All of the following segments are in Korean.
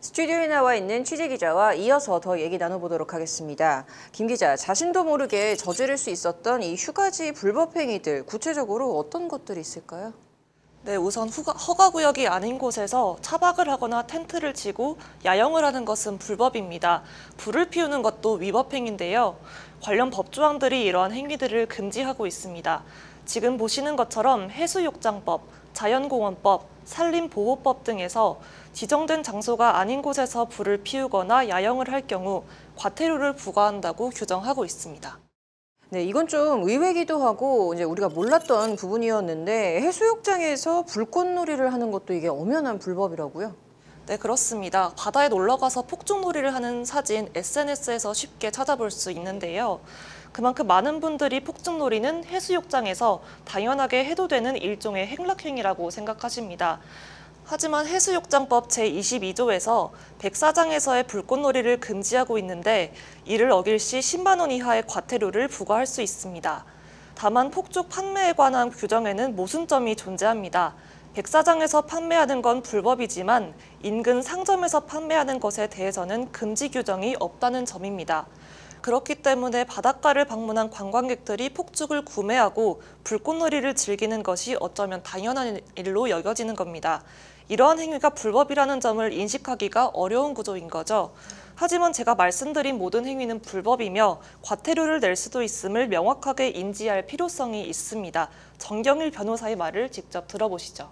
스튜디오에 나와 있는 취재기자와 이어서 더 얘기 나눠보도록 하겠습니다. 김 기자, 자신도 모르게 저지를 수 있었던 이 휴가지 불법 행위들, 구체적으로 어떤 것들이 있을까요? 네, 우선 허가구역이 아닌 곳에서 차박을 하거나 텐트를 치고 야영을 하는 것은 불법입니다. 불을 피우는 것도 위법행위인데요. 관련 법조항들이 이러한 행위들을 금지하고 있습니다. 지금 보시는 것처럼 해수욕장법, 자연공원법, 산림보호법 등에서 지정된 장소가 아닌 곳에서 불을 피우거나 야영을 할 경우 과태료를 부과한다고 규정하고 있습니다. 네, 이건 좀 의외기도 하고 이제 우리가 몰랐던 부분이었는데 해수욕장에서 불꽃놀이를 하는 것도 이게 엄연한 불법이라고요? 네, 그렇습니다. 바다에 놀러 가서 폭죽놀이를 하는 사진 SNS에서 쉽게 찾아볼 수 있는데요. 그만큼 많은 분들이 폭죽놀이는 해수욕장에서 당연하게 해도 되는 일종의 행락행위라고 생각하십니다. 하지만 해수욕장법 제22조에서 백사장에서의 불꽃놀이를 금지하고 있는데 이를 어길 시 10만 원 이하의 과태료를 부과할 수 있습니다. 다만 폭죽 판매에 관한 규정에는 모순점이 존재합니다. 백사장에서 판매하는 건 불법이지만 인근 상점에서 판매하는 것에 대해서는 금지 규정이 없다는 점입니다. 그렇기 때문에 바닷가를 방문한 관광객들이 폭죽을 구매하고 불꽃놀이를 즐기는 것이 어쩌면 당연한 일로 여겨지는 겁니다. 이러한 행위가 불법이라는 점을 인식하기가 어려운 구조인 거죠. 하지만 제가 말씀드린 모든 행위는 불법이며 과태료를 낼 수도 있음을 명확하게 인지할 필요성이 있습니다. 정경일 변호사의 말을 직접 들어보시죠.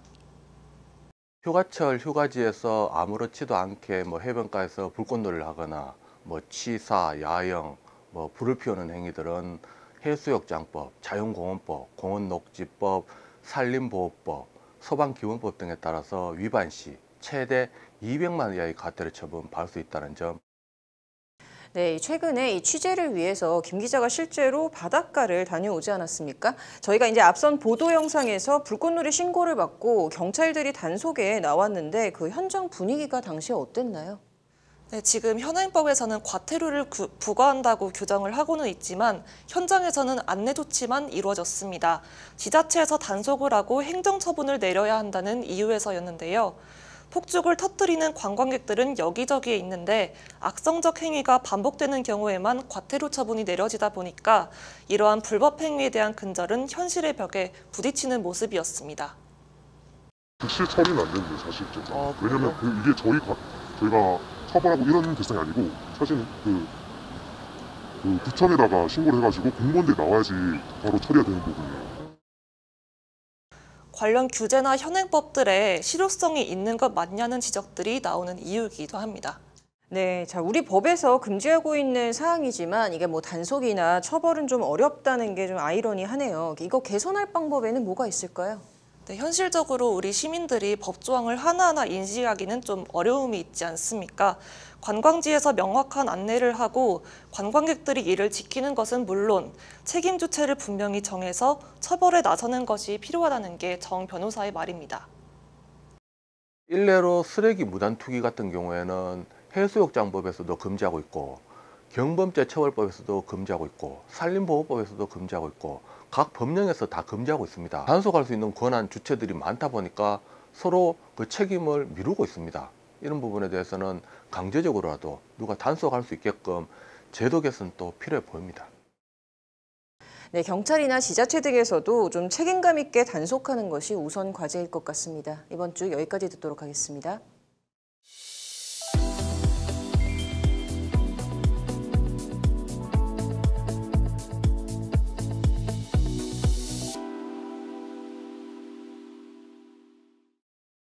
휴가철 휴가지에서 아무렇지도 않게 해변가에서 불꽃놀이를 하거나 취사, 야영, 불을 피우는 행위들은 해수욕장법, 자연공원법, 공원녹지법, 산림보호법, 소방기본법 등에 따라서 위반 시 최대 200만 원 이하의 과태료 처분 받을 수 있다는 점. 네, 최근에 이 취재를 위해서 김 기자가 실제로 바닷가를 다녀오지 않았습니까? 저희가 이제 앞선 보도 영상에서 불꽃놀이 신고를 받고 경찰들이 단속에 나왔는데 그 현장 분위기가 당시에 어땠나요? 네, 지금 현행법에서는 과태료를 부과한다고 규정을 하고는 있지만 현장에서는 안내 조치만 이루어졌습니다. 지자체에서 단속을 하고 행정처분을 내려야 한다는 이유에서였는데요. 폭죽을 터뜨리는 관광객들은 여기저기에 있는데 악성적 행위가 반복되는 경우에만 과태료 처분이 내려지다 보니까 이러한 불법 행위에 대한 근절은 현실의 벽에 부딪히는 모습이었습니다. 즉시 처리는 안 되는데 사실 좀. 왜냐면 이게 저희가 처벌하고 이런 대상이 아니고 사실은 구청에다가 신고를 해가지고 공무원들이 나와야지 바로 처리가 되는 부분이에요. 관련 규제나 현행법들에 실효성이 있는 것 맞냐는 지적들이 나오는 이유이기도 합니다. 네, 자, 우리 법에서 금지하고 있는 사항이지만 이게 단속이나 처벌은 좀 어렵다는 게 좀 아이러니하네요. 이거 개선할 방법에는 뭐가 있을까요? 네, 현실적으로 우리 시민들이 법조항을 하나하나 인식하기는 좀 어려움이 있지 않습니까? 관광지에서 명확한 안내를 하고 관광객들이 이를 지키는 것은 물론 책임 주체를 분명히 정해서 처벌에 나서는 것이 필요하다는 게 정 변호사의 말입니다. 일례로 쓰레기 무단 투기 같은 경우에는 해수욕장법에서도 금지하고 있고 경범죄 처벌법에서도 금지하고 있고 산림보호법에서도 금지하고 있고 각 법령에서 다 금지하고 있습니다. 단속할 수 있는 권한 주체들이 많다 보니까 서로 그 책임을 미루고 있습니다. 이런 부분에 대해서는 강제적으로라도 누가 단속할 수 있게끔 제도 개선도 필요해 보입니다. 네, 경찰이나 지자체 등에서도 좀 책임감 있게 단속하는 것이 우선 과제일 것 같습니다. 이번 주 여기까지 듣도록 하겠습니다.